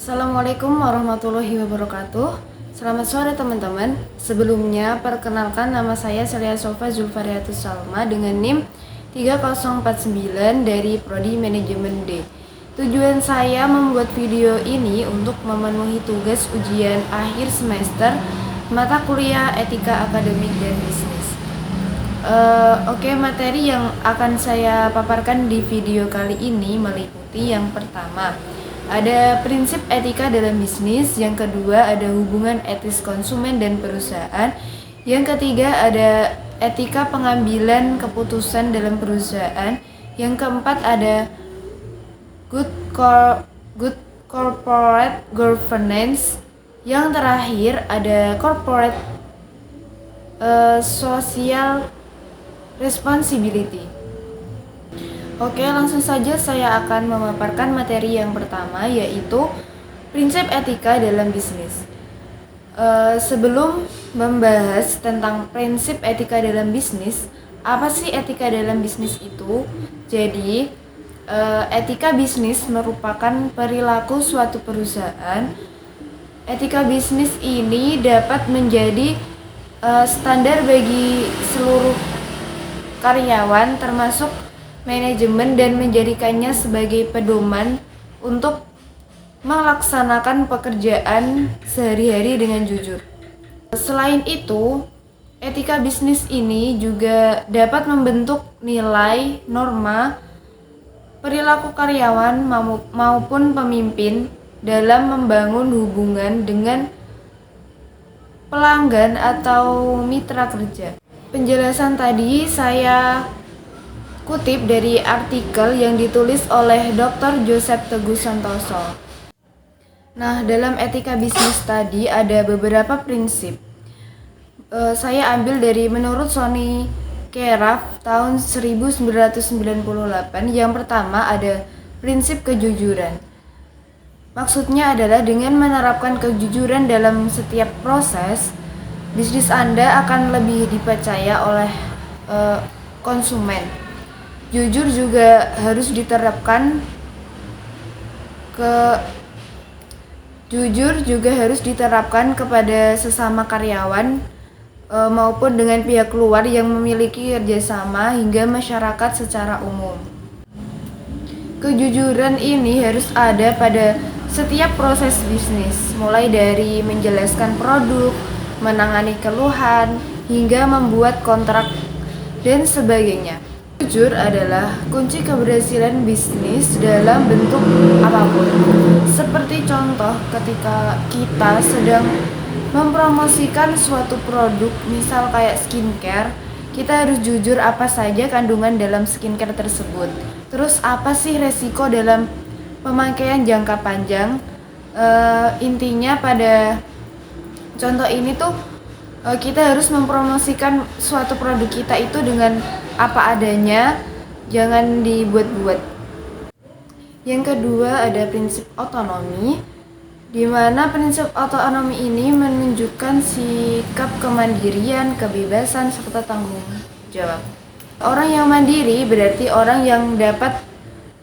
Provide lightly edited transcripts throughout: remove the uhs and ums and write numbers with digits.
Assalamualaikum warahmatullahi wabarakatuh. Selamat sore teman-teman. Sebelumnya perkenalkan, nama saya Celia Sofa Zulfariatus Salma dengan NIM 3049 dari Prodi Manajemen D. Tujuan saya membuat video ini untuk memenuhi tugas ujian akhir semester mata kuliah Etika Akademik dan Bisnis. Materi yang akan saya paparkan di video kali ini meliputi yang pertama, ada prinsip etika dalam bisnis, yang kedua ada hubungan etis konsumen dan perusahaan, yang ketiga ada etika pengambilan keputusan dalam perusahaan, yang keempat ada good corporate governance, yang terakhir ada corporate social responsibility. Oke, langsung saja saya akan memaparkan materi yang pertama, yaitu prinsip etika dalam bisnis. Sebelum membahas tentang prinsip etika dalam bisnis, apa sih etika dalam bisnis itu? Jadi, etika bisnis merupakan perilaku suatu perusahaan. Etika bisnis ini dapat menjadi standar bagi seluruh karyawan, termasuk manajemen, dan menjadikannya sebagai pedoman untuk melaksanakan pekerjaan sehari-hari dengan jujur. Selain itu, etika bisnis ini juga dapat membentuk nilai, norma, perilaku karyawan maupun pemimpin dalam membangun hubungan dengan pelanggan atau mitra kerja. Penjelasan tadi saya kutip dari artikel yang ditulis oleh Dr. Joseph Teguh Santoso. Nah, dalam etika bisnis tadi ada beberapa prinsip. Saya ambil dari menurut Sonny Keraf tahun 1998. Yang pertama ada prinsip kejujuran. Maksudnya adalah dengan menerapkan kejujuran dalam setiap proses, bisnis Anda akan lebih dipercaya oleh konsumen. Jujur juga harus diterapkan kepada sesama karyawan maupun dengan pihak luar yang memiliki kerjasama hingga masyarakat secara umum. Kejujuran ini harus ada pada setiap proses bisnis, mulai dari menjelaskan produk, menangani keluhan, hingga membuat kontrak dan sebagainya. Jujur adalah kunci keberhasilan bisnis dalam bentuk apapun. Seperti contoh ketika kita sedang mempromosikan suatu produk, misal kayak skincare, kita harus jujur apa saja kandungan dalam skincare tersebut. Terus apa sih resiko dalam pemakaian jangka panjang? Intinya pada contoh ini tuh kita harus mempromosikan suatu produk kita itu dengan apa adanya, jangan dibuat-buat. Yang kedua ada prinsip otonomi, di mana prinsip otonomi ini menunjukkan sikap kemandirian, kebebasan, serta tanggung jawab. Orang yang mandiri berarti orang yang dapat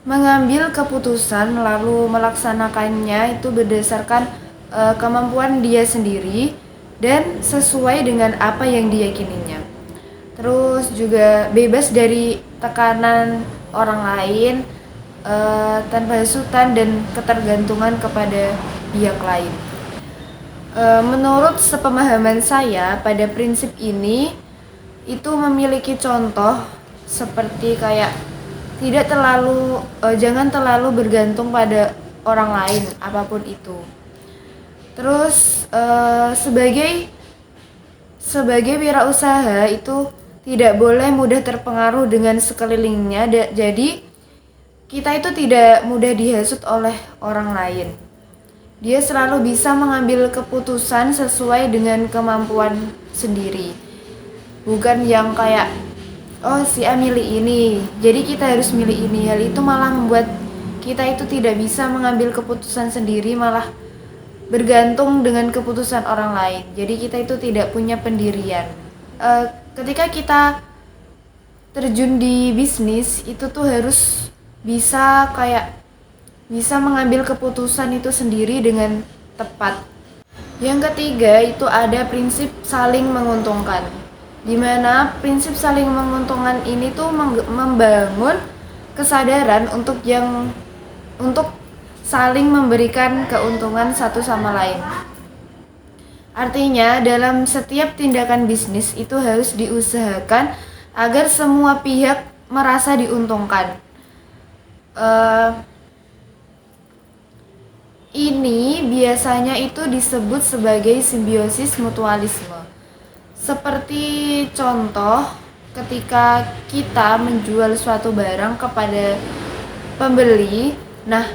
mengambil keputusan lalu melaksanakannya itu berdasarkan kemampuan dia sendiri dan sesuai dengan apa yang diyakininya. Terus juga bebas dari tekanan orang lain, tanpa hasutan dan ketergantungan kepada pihak lain. Menurut sepemahaman saya pada prinsip ini itu memiliki contoh seperti kayak jangan terlalu bergantung pada orang lain apapun itu. Terus sebagai wirausaha itu tidak boleh mudah terpengaruh dengan sekelilingnya. Jadi kita itu tidak mudah dihasut oleh orang lain. Dia selalu bisa mengambil keputusan sesuai dengan kemampuan sendiri. Bukan yang kayak si A milih ini, jadi kita harus milih ini. Hal itu malah membuat kita itu tidak bisa mengambil keputusan sendiri, malah bergantung dengan keputusan orang lain. Jadi kita itu tidak punya pendirian. Ketika kita terjun di bisnis itu tuh harus bisa kayak bisa mengambil keputusan itu sendiri dengan tepat. Yang ketiga itu ada prinsip saling menguntungkan, di mana prinsip saling menguntungkan ini tuh membangun kesadaran untuk saling memberikan keuntungan satu sama lain. Artinya dalam setiap tindakan bisnis itu harus diusahakan agar semua pihak merasa diuntungkan. Ini biasanya itu disebut sebagai simbiosis mutualisme. Seperti contoh ketika kita menjual suatu barang kepada pembeli, nah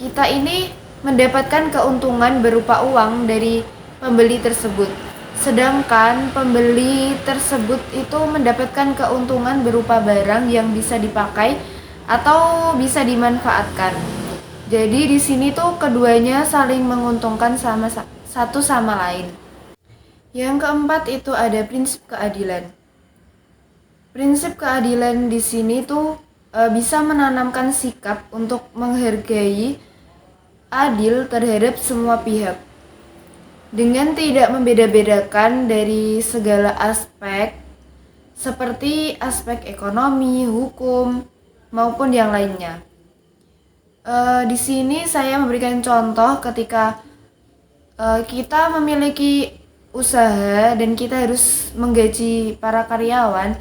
kita ini mendapatkan keuntungan berupa uang dari pembeli tersebut. Sedangkan pembeli tersebut itu mendapatkan keuntungan berupa barang yang bisa dipakai atau bisa dimanfaatkan. Jadi di sini tuh keduanya saling menguntungkan satu sama lain. Yang keempat itu ada prinsip keadilan. Prinsip keadilan di sini tuh bisa menanamkan sikap untuk menghargai adil terhadap semua pihak dengan tidak membeda-bedakan dari segala aspek seperti aspek ekonomi, hukum, maupun yang lainnya. Di sini saya memberikan contoh ketika kita memiliki usaha dan kita harus menggaji para karyawan,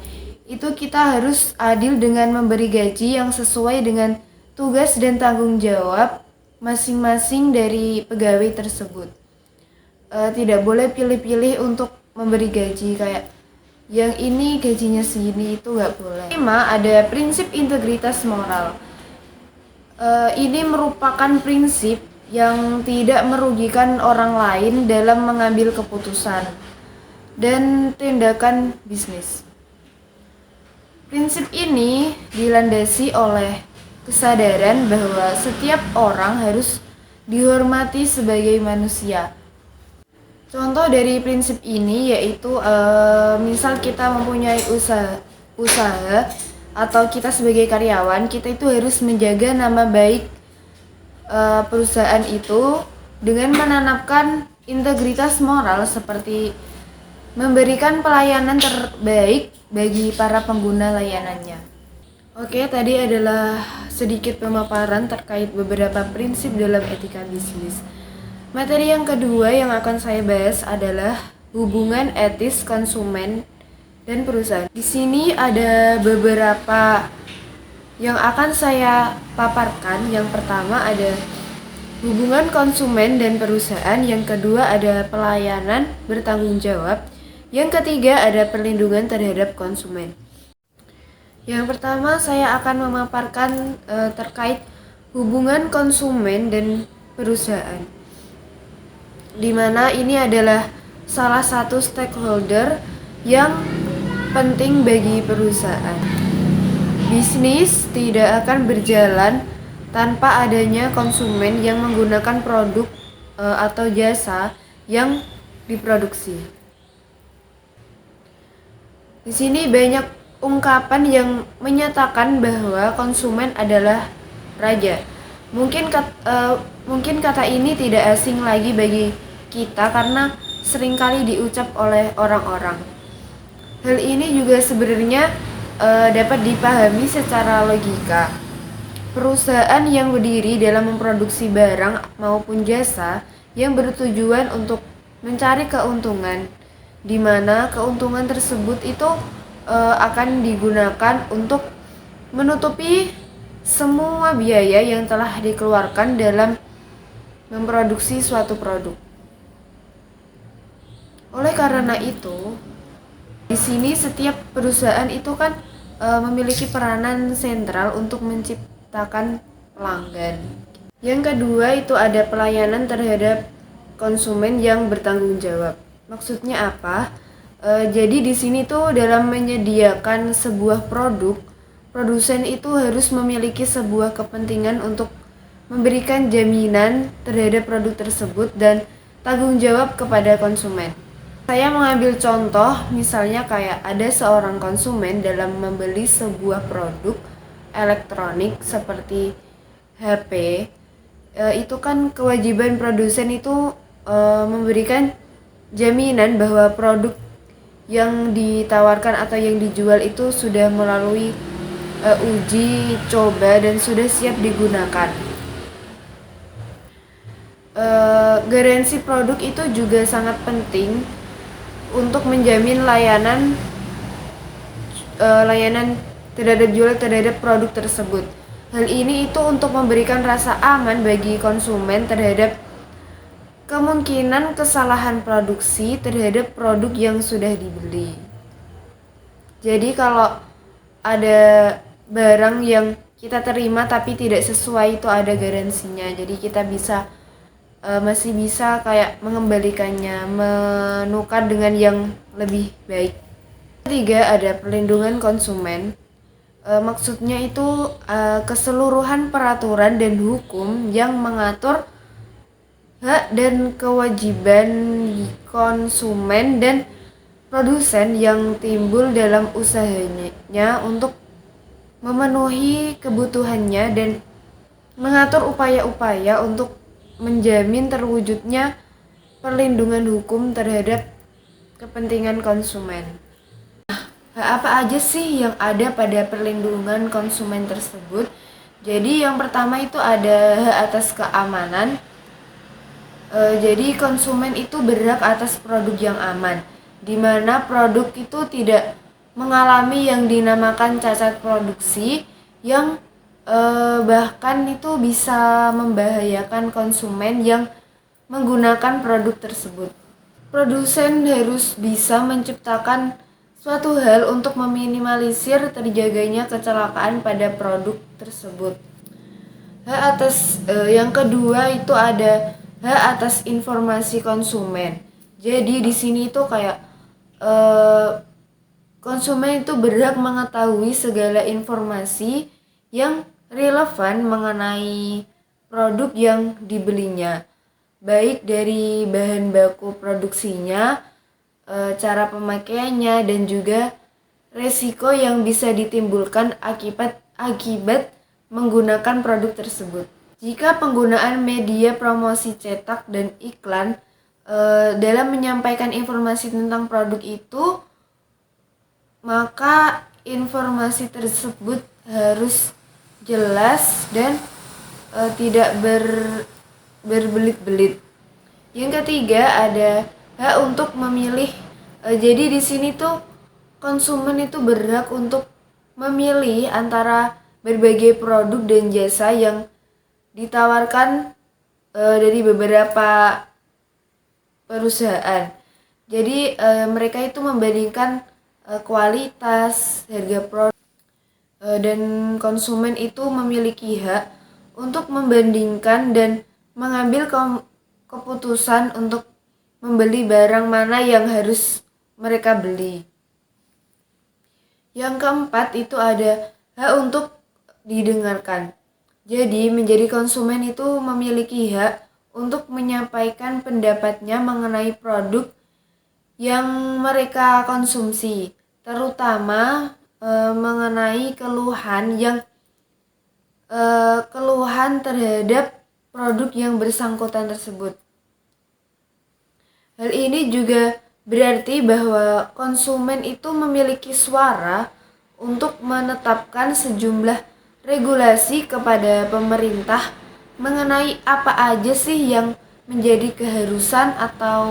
itu kita harus adil dengan memberi gaji yang sesuai dengan tugas dan tanggung jawab masing-masing dari pegawai tersebut. Tidak boleh pilih-pilih untuk memberi gaji kayak yang ini gajinya segini, itu nggak boleh. 5. Ada prinsip integritas moral. Ini merupakan prinsip yang tidak merugikan orang lain dalam mengambil keputusan dan tindakan bisnis. Prinsip ini dilandasi oleh kesadaran bahwa setiap orang harus dihormati sebagai manusia. Contoh dari prinsip ini yaitu misal kita mempunyai usaha atau kita sebagai karyawan, kita itu harus menjaga nama baik perusahaan itu dengan menanamkan integritas moral seperti memberikan pelayanan terbaik bagi para pengguna layanannya. Oke, tadi adalah sedikit pemaparan terkait beberapa prinsip dalam etika bisnis. Materi yang kedua yang akan saya bahas adalah hubungan etis konsumen dan perusahaan. Di sini ada beberapa yang akan saya paparkan. Yang pertama ada hubungan konsumen dan perusahaan, yang kedua ada pelayanan bertanggung jawab, yang ketiga ada perlindungan terhadap konsumen. Yang pertama saya akan memaparkan terkait hubungan konsumen dan perusahaan, di mana ini adalah salah satu stakeholder yang penting bagi perusahaan. Bisnis tidak akan berjalan tanpa adanya konsumen yang menggunakan produk atau jasa yang diproduksi. Di sini banyak ungkapan yang menyatakan bahwa konsumen adalah raja. Mungkin kata ini tidak asing lagi bagi kita karena seringkali diucap oleh orang-orang. Hal ini juga sebenarnya dapat dipahami secara logika. Perusahaan yang berdiri dalam memproduksi barang maupun jasa yang bertujuan untuk mencari keuntungan, di mana keuntungan tersebut itu akan digunakan untuk menutupi semua biaya yang telah dikeluarkan dalam memproduksi suatu produk. Oleh karena itu, di sini setiap perusahaan itu kan memiliki peranan sentral untuk menciptakan pelanggan. Yang kedua itu ada pelayanan terhadap konsumen yang bertanggung jawab. Maksudnya apa? Jadi di sini tuh dalam menyediakan sebuah produk, produsen itu harus memiliki sebuah kepentingan untuk memberikan jaminan terhadap produk tersebut dan tanggung jawab kepada konsumen. Saya mengambil contoh misalnya kayak ada seorang konsumen dalam membeli sebuah produk elektronik seperti HP. itu kan kewajiban produsen itu memberikan jaminan bahwa produk yang ditawarkan atau yang dijual itu sudah melalui uji coba dan sudah siap digunakan. Garansi produk itu juga sangat penting untuk menjamin layanan terhadap jual terhadap produk tersebut. Hal ini itu untuk memberikan rasa aman bagi konsumen terhadap kemungkinan kesalahan produksi terhadap produk yang sudah dibeli. Jadi kalau ada barang yang kita terima tapi tidak sesuai, itu ada garansinya. Jadi kita masih bisa kayak mengembalikannya, menukar dengan yang lebih baik. Ketiga, ada perlindungan konsumen. Maksudnya itu keseluruhan peraturan dan hukum yang mengatur hak dan kewajiban konsumen dan produsen yang timbul dalam usahanya untuk memenuhi kebutuhannya dan mengatur upaya-upaya untuk menjamin terwujudnya perlindungan hukum terhadap kepentingan konsumen. Apa aja sih yang ada pada perlindungan konsumen tersebut? Jadi yang pertama itu ada hak atas keamanan. Jadi konsumen itu berhak atas produk yang aman, di mana produk itu tidak mengalami yang dinamakan cacat produksi yang bahkan itu bisa membahayakan konsumen yang menggunakan produk tersebut. Produsen harus bisa menciptakan suatu hal untuk meminimalisir terjaganya kecelakaan pada produk tersebut. Yang kedua itu ada hak atas informasi konsumen. Jadi di sini itu kayak konsumen itu berhak mengetahui segala informasi yang relevan mengenai produk yang dibelinya, baik dari bahan baku produksinya, cara pemakaiannya, dan juga resiko yang bisa ditimbulkan akibat menggunakan produk tersebut. Jika penggunaan media promosi cetak dan iklan dalam menyampaikan informasi tentang produk itu, maka informasi tersebut harus jelas dan tidak berbelit-belit. Yang ketiga ada hak untuk memilih. Jadi di sini tuh konsumen itu berhak untuk memilih antara berbagai produk dan jasa yang ditawarkan dari beberapa perusahaan. Jadi mereka itu membandingkan kualitas, harga produk, dan konsumen itu memiliki hak untuk membandingkan dan mengambil keputusan untuk membeli barang mana yang harus mereka beli. Yang keempat itu ada hak untuk didengarkan. Jadi menjadi konsumen itu memiliki hak untuk menyampaikan pendapatnya mengenai produk yang mereka konsumsi, terutama mengenai keluhan terhadap produk yang bersangkutan tersebut. Hal ini juga berarti bahwa konsumen itu memiliki suara untuk menetapkan sejumlah regulasi kepada pemerintah mengenai apa aja sih yang menjadi keharusan atau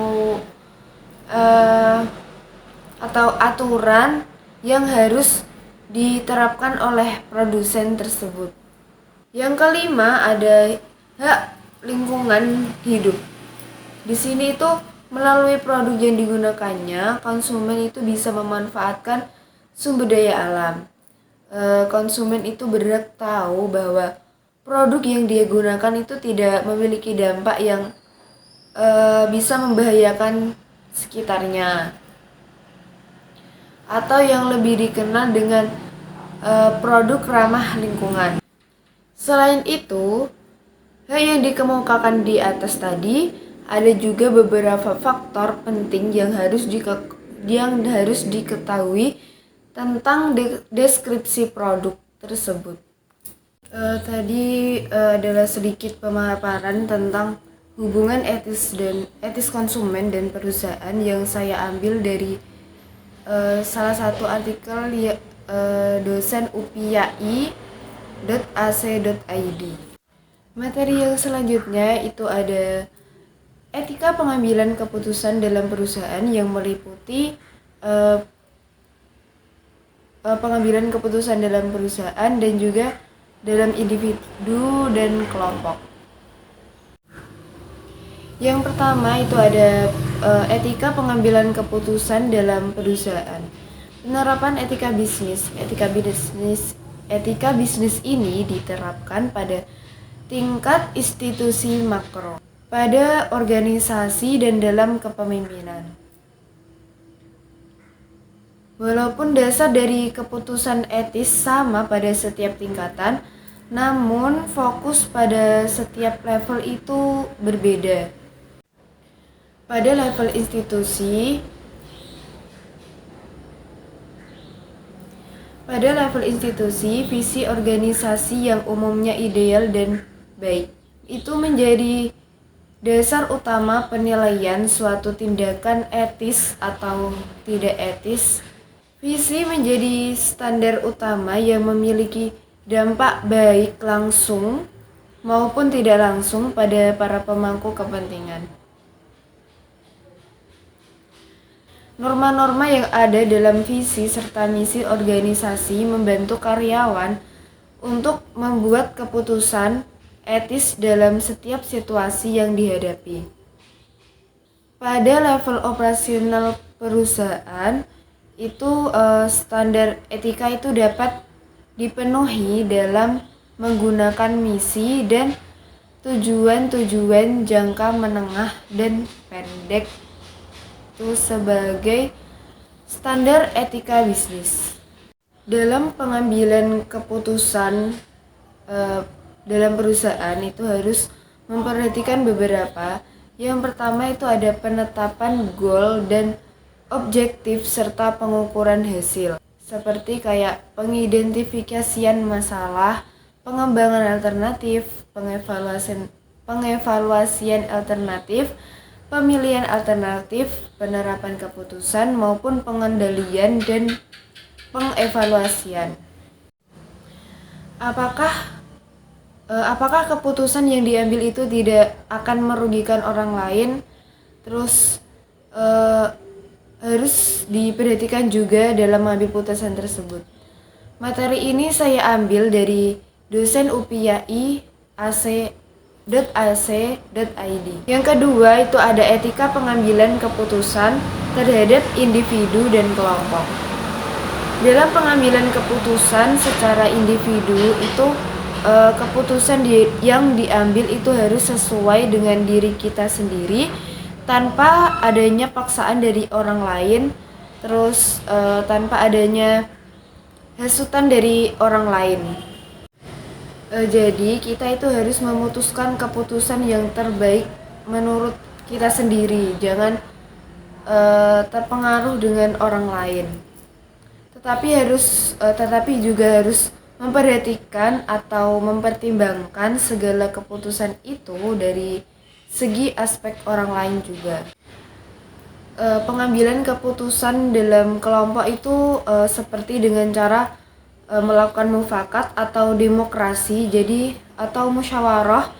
aturan yang harus diterapkan oleh produsen tersebut. Yang kelima ada hak lingkungan hidup. Di sini itu melalui produk yang digunakannya, konsumen itu bisa memanfaatkan sumber daya alam. Konsumen itu berhak tahu bahwa produk yang dia gunakan itu tidak memiliki dampak yang bisa membahayakan sekitarnya, atau yang lebih dikenal dengan produk ramah lingkungan. Selain itu, hal yang dikemukakan di atas tadi, ada juga beberapa faktor penting yang harus diketahui tentang deskripsi produk tersebut. Tadi adalah sedikit pemaparan tentang hubungan etis konsumen dan perusahaan yang saya ambil dari salah satu artikel dosen upiai.ac.id. Materi yang selanjutnya itu ada etika pengambilan keputusan dalam perusahaan yang meliputi pengambilan keputusan dalam perusahaan dan juga dalam individu dan kelompok. Yang pertama itu ada etika pengambilan keputusan dalam perusahaan. Penerapan etika bisnis. Etika bisnis ini diterapkan pada tingkat institusi makro, pada organisasi dan dalam kepemimpinan. Walaupun dasar dari keputusan etis sama pada setiap tingkatan, namun fokus pada setiap level itu berbeda. Pada level institusi, visi organisasi yang umumnya ideal dan baik itu menjadi dasar utama penilaian suatu tindakan etis atau tidak etis. Visi menjadi standar utama yang memiliki dampak baik langsung maupun tidak langsung pada para pemangku kepentingan. Norma-norma yang ada dalam visi serta misi organisasi membantu karyawan untuk membuat keputusan etis dalam setiap situasi yang dihadapi. Pada level operasional perusahaan, itu standar etika itu dapat dipenuhi dalam menggunakan misi dan tujuan-tujuan jangka menengah dan pendek itu sebagai standar etika bisnis. Dalam pengambilan keputusan dalam perusahaan itu harus memperhatikan beberapa. Yang pertama itu ada penetapan goal dan objektif serta pengukuran hasil, seperti kayak pengidentifikasian masalah, pengembangan alternatif, pengevaluasian alternatif, pemilihan alternatif, penerapan keputusan maupun pengendalian dan pengevaluasian. Apakah keputusan yang diambil itu tidak akan merugikan orang lain? Terus harus diperhatikan juga dalam mengambil putusan tersebut. Materi ini saya ambil dari dosen UPI ac.ac.id. Yang kedua itu ada etika pengambilan keputusan terhadap individu dan kelompok. Dalam pengambilan keputusan secara individu itu keputusan yang diambil itu harus sesuai dengan diri kita sendiri tanpa adanya paksaan dari orang lain, terus tanpa adanya hasutan dari orang lain. Jadi kita itu harus memutuskan keputusan yang terbaik menurut kita sendiri, jangan terpengaruh dengan orang lain. Tetapi juga harus memperhatikan atau mempertimbangkan segala keputusan itu dari segi aspek orang lain juga. Pengambilan keputusan dalam kelompok itu seperti dengan cara melakukan mufakat atau demokrasi, atau musyawarah.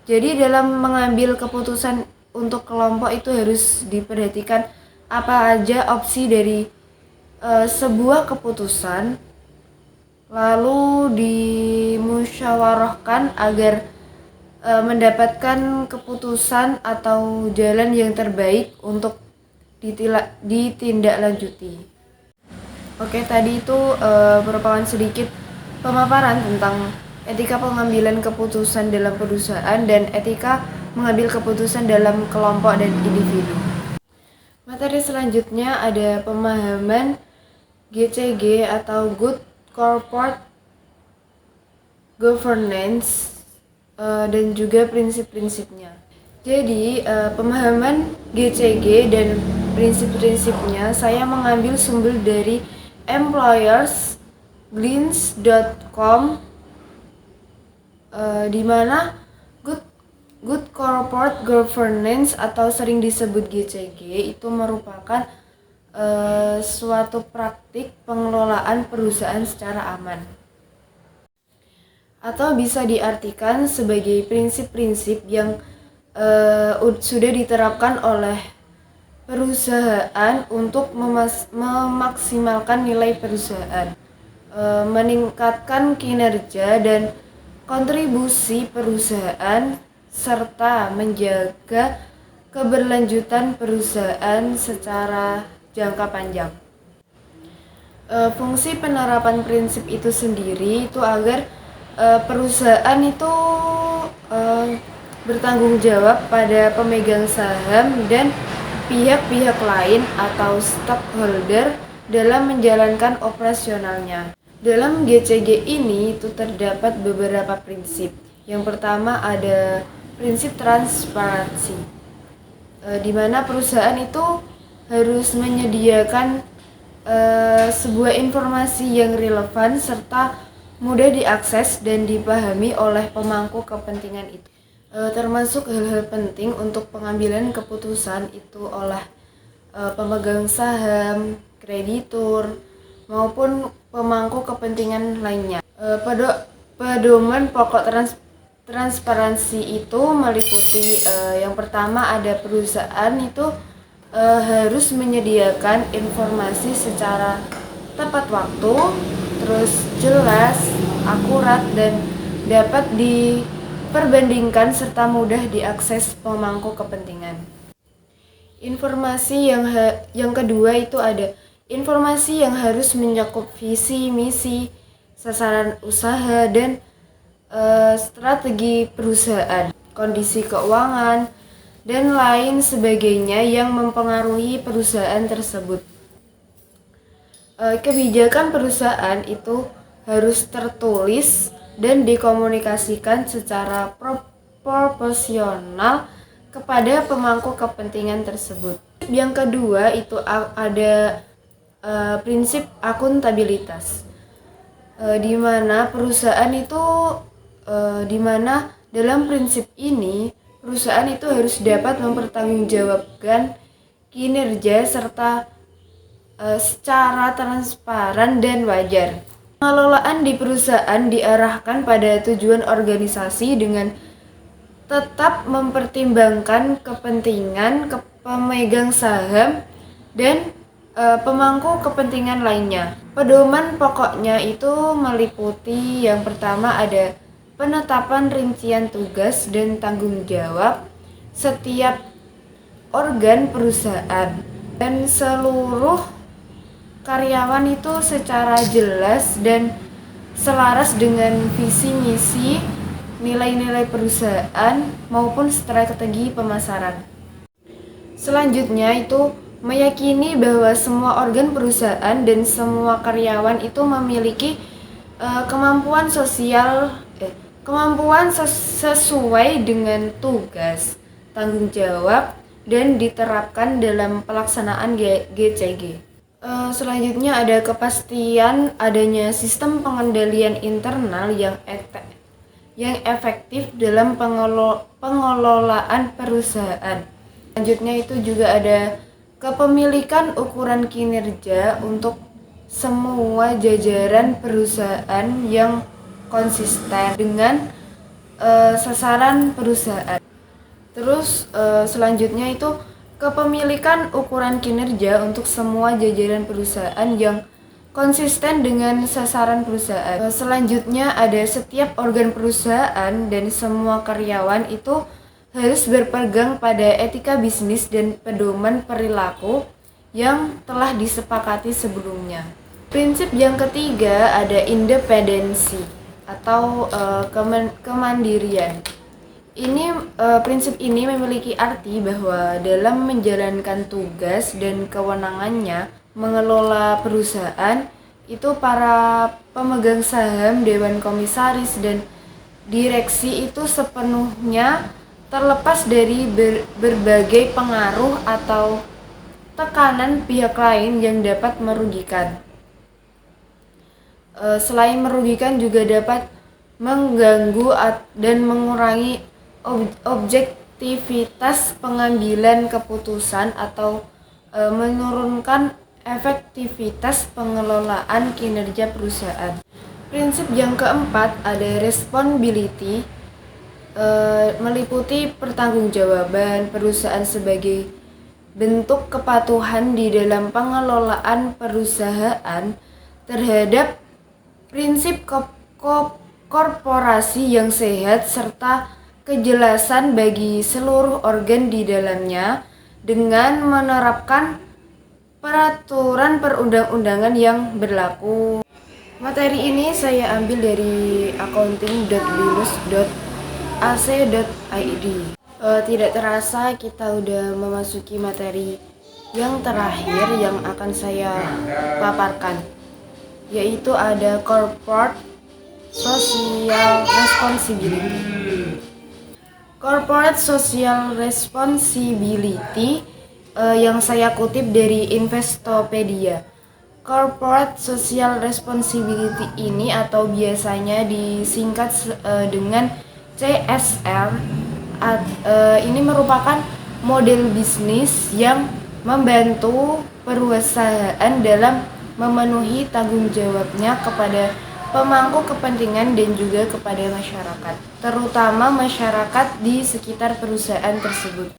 Jadi dalam mengambil keputusan untuk kelompok itu harus diperhatikan apa aja opsi dari sebuah keputusan, lalu dimusyawarahkan agar mendapatkan keputusan atau jalan yang terbaik untuk ditindaklanjuti. Oke, tadi itu merupakan sedikit pemaparan tentang etika pengambilan keputusan dalam perusahaan dan etika mengambil keputusan dalam kelompok dan individu. Materi selanjutnya ada pemahaman GCG atau Good Corporate Governance dan juga prinsip-prinsipnya. Jadi pemahaman GCG dan prinsip-prinsipnya saya mengambil sumber dari employersglints.com di mana good good corporate governance atau sering disebut GCG itu merupakan suatu praktik pengelolaan perusahaan secara aman, atau bisa diartikan sebagai prinsip-prinsip yang sudah diterapkan oleh perusahaan untuk memaksimalkan nilai perusahaan, meningkatkan kinerja dan kontribusi perusahaan, serta menjaga keberlanjutan perusahaan secara jangka panjang. Fungsi penerapan prinsip itu sendiri itu agar perusahaan itu bertanggung jawab pada pemegang saham dan pihak-pihak lain atau stakeholder dalam menjalankan operasionalnya. Dalam GCG ini itu terdapat beberapa prinsip. Yang pertama ada prinsip transparansi, di mana perusahaan itu harus menyediakan sebuah informasi yang relevan serta mudah diakses dan dipahami oleh pemangku kepentingan itu. Termasuk hal-hal penting untuk pengambilan keputusan itu oleh pemegang saham, kreditur, maupun pemangku kepentingan lainnya. Pedoman pokok transparansi itu meliputi yang pertama ada perusahaan itu harus menyediakan informasi secara tepat waktu, terus jelas, akurat, dan dapat diperbandingkan serta mudah diakses pemangku kepentingan. Informasi yang kedua itu ada informasi yang harus mencakup visi, misi, sasaran usaha, dan strategi perusahaan, kondisi keuangan, dan lain sebagainya yang mempengaruhi perusahaan tersebut. Kebijakan perusahaan itu harus tertulis dan dikomunikasikan secara proporsional kepada pemangku kepentingan tersebut. Yang kedua itu ada prinsip akuntabilitas, di mana perusahaan itu dalam prinsip ini perusahaan itu harus dapat mempertanggungjawabkan kinerja serta secara transparan dan wajar. Pengelolaan di perusahaan diarahkan pada tujuan organisasi dengan tetap mempertimbangkan kepentingan pemegang saham dan pemangku kepentingan lainnya. Pedoman pokoknya itu meliputi yang pertama ada penetapan rincian tugas dan tanggung jawab setiap organ perusahaan dan seluruh karyawan itu secara jelas dan selaras dengan visi misi, nilai-nilai perusahaan maupun strategi pemasaran. Selanjutnya itu meyakini bahwa semua organ perusahaan dan semua karyawan itu memiliki kemampuan sesuai dengan tugas, tanggung jawab, dan diterapkan dalam pelaksanaan GCG. Selanjutnya ada kepastian adanya sistem pengendalian internal yang efektif dalam pengelolaan perusahaan. Selanjutnya itu juga ada kepemilikan ukuran kinerja untuk semua jajaran perusahaan yang konsisten dengan sasaran perusahaan. Terus selanjutnya itu kepemilikan ukuran kinerja untuk semua jajaran perusahaan yang konsisten dengan sasaran perusahaan. Selanjutnya ada setiap organ perusahaan dan semua karyawan itu harus berpegang pada etika bisnis dan pedoman perilaku yang telah disepakati sebelumnya. Prinsip yang ketiga ada independensi atau kemandirian. Prinsip ini memiliki arti bahwa dalam menjalankan tugas dan kewenangannya mengelola perusahaan, itu para pemegang saham, dewan komisaris, dan direksi itu sepenuhnya terlepas dari berbagai pengaruh atau tekanan pihak lain yang dapat merugikan. Selain merugikan juga dapat mengganggu dan mengurangi objektivitas pengambilan keputusan atau menurunkan efektivitas pengelolaan kinerja perusahaan. Prinsip yang keempat ada responsibility, meliputi pertanggungjawaban perusahaan sebagai bentuk kepatuhan di dalam pengelolaan perusahaan terhadap prinsip korporasi yang sehat serta kejelasan bagi seluruh organ di dalamnya dengan menerapkan peraturan perundang-undangan yang berlaku. Materi ini saya ambil dari accounting.binus.ac.id. Tidak terasa kita udah memasuki materi yang terakhir yang akan saya paparkan, yaitu ada corporate social responsibility. Corporate social responsibility yang saya kutip dari Investopedia. Corporate social responsibility ini atau biasanya disingkat dengan CSR ini merupakan model bisnis yang membantu perusahaan dalam memenuhi tanggung jawabnya kepada pemangku kepentingan dan juga kepada masyarakat, terutama masyarakat di sekitar perusahaan tersebut.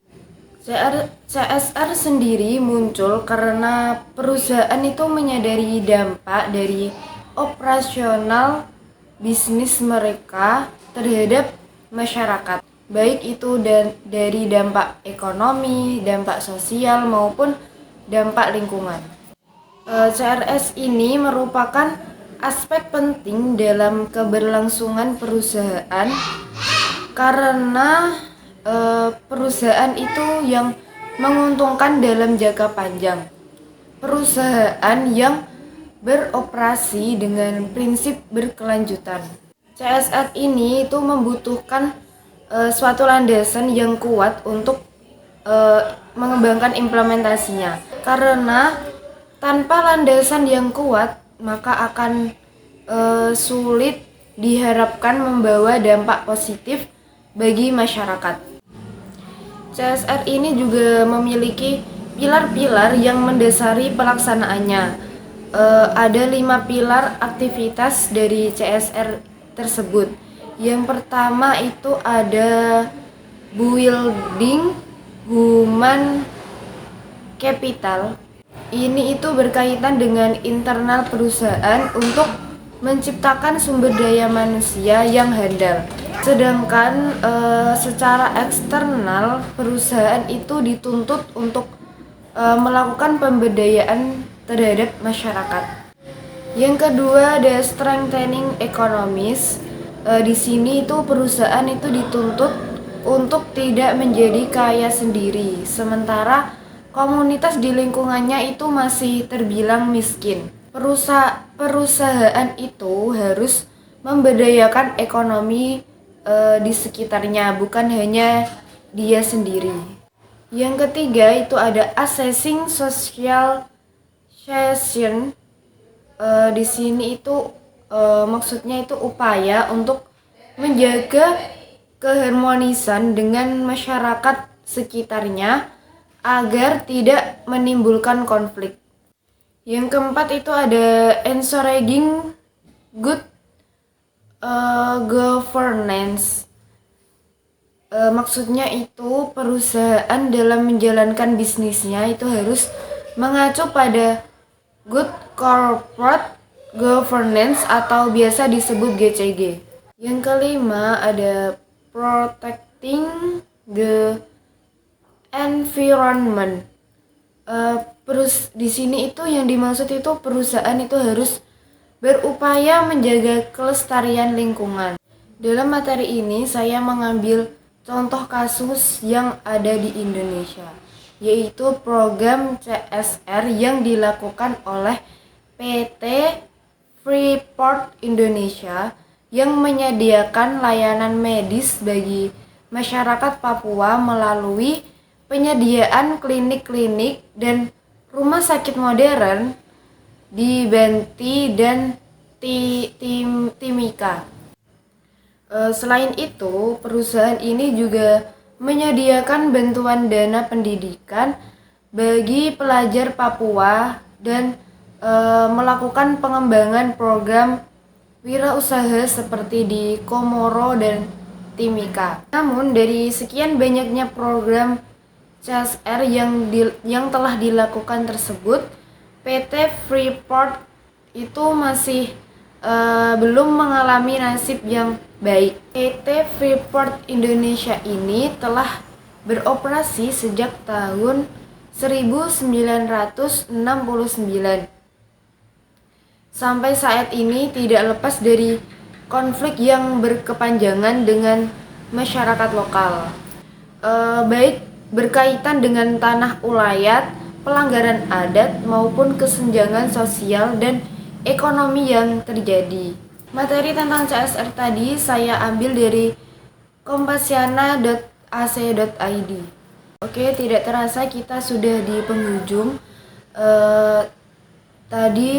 CSR sendiri muncul karena perusahaan itu menyadari dampak dari operasional bisnis mereka terhadap masyarakat, baik itu dari dampak ekonomi, dampak sosial maupun dampak lingkungan. CRS ini merupakan aspek penting dalam keberlangsungan perusahaan karena perusahaan itu yang menguntungkan dalam jangka panjang. Perusahaan yang beroperasi dengan prinsip berkelanjutan. CSR ini itu membutuhkan suatu landasan yang kuat untuk mengembangkan implementasinya. Karena tanpa landasan yang kuat, maka akan sulit diharapkan membawa dampak positif bagi masyarakat. CSR ini juga memiliki pilar-pilar yang mendasari pelaksanaannya. Ada 5 pilar aktivitas dari CSR tersebut. Yang pertama itu ada building human capital. Ini itu berkaitan dengan internal perusahaan untuk menciptakan sumber daya manusia yang handal. Sedangkan secara eksternal perusahaan itu dituntut untuk melakukan pemberdayaan terhadap masyarakat. Yang kedua ada strengthening economies. Di sini itu perusahaan itu dituntut untuk tidak menjadi kaya sendiri, sementara komunitas di lingkungannya itu masih terbilang miskin. Perusahaan itu harus memberdayakan ekonomi di sekitarnya, bukan hanya dia sendiri. Yang ketiga itu ada assessing social session. Di sini itu maksudnya itu upaya untuk menjaga keharmonisan dengan masyarakat sekitarnya agar tidak menimbulkan konflik. Yang keempat itu ada encouraging good governance. Maksudnya itu perusahaan dalam menjalankan bisnisnya itu harus mengacu pada good corporate governance atau biasa disebut GCG. Yang kelima ada protecting the environment. Di sini itu yang dimaksud itu perusahaan itu harus berupaya menjaga kelestarian lingkungan. Dalam materi ini saya mengambil contoh kasus yang ada di Indonesia, yaitu program CSR yang dilakukan oleh PT Freeport Indonesia yang menyediakan layanan medis bagi masyarakat Papua melalui penyediaan klinik-klinik dan rumah sakit modern di Banti dan Timika. Selain itu, perusahaan ini juga menyediakan bantuan dana pendidikan bagi pelajar Papua dan melakukan pengembangan program wirausaha seperti di Komoro dan Timika. Namun dari sekian banyaknya program CSR yang telah dilakukan tersebut, PT Freeport itu masih belum mengalami nasib yang baik. PT Freeport Indonesia ini telah beroperasi sejak tahun 1969. Sampai saat ini tidak lepas dari konflik yang berkepanjangan dengan masyarakat lokal, baik berkaitan dengan tanah ulayat, pelanggaran adat, maupun kesenjangan sosial dan ekonomi yang terjadi. Materi tentang CSR tadi saya ambil dari kompasiana.ac.id. Oke, tidak terasa kita sudah di penghujung. Tadi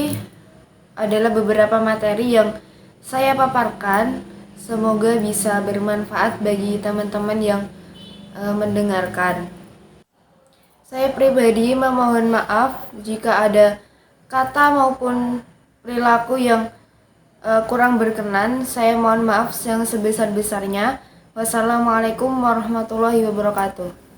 adalah beberapa materi yang saya paparkan. Semoga bisa bermanfaat bagi teman-teman yang mendengarkan. Saya pribadi memohon maaf jika ada kata maupun perilaku yang kurang berkenan. Saya mohon maaf yang sebesar-besarnya. Wassalamualaikum warahmatullahi wabarakatuh.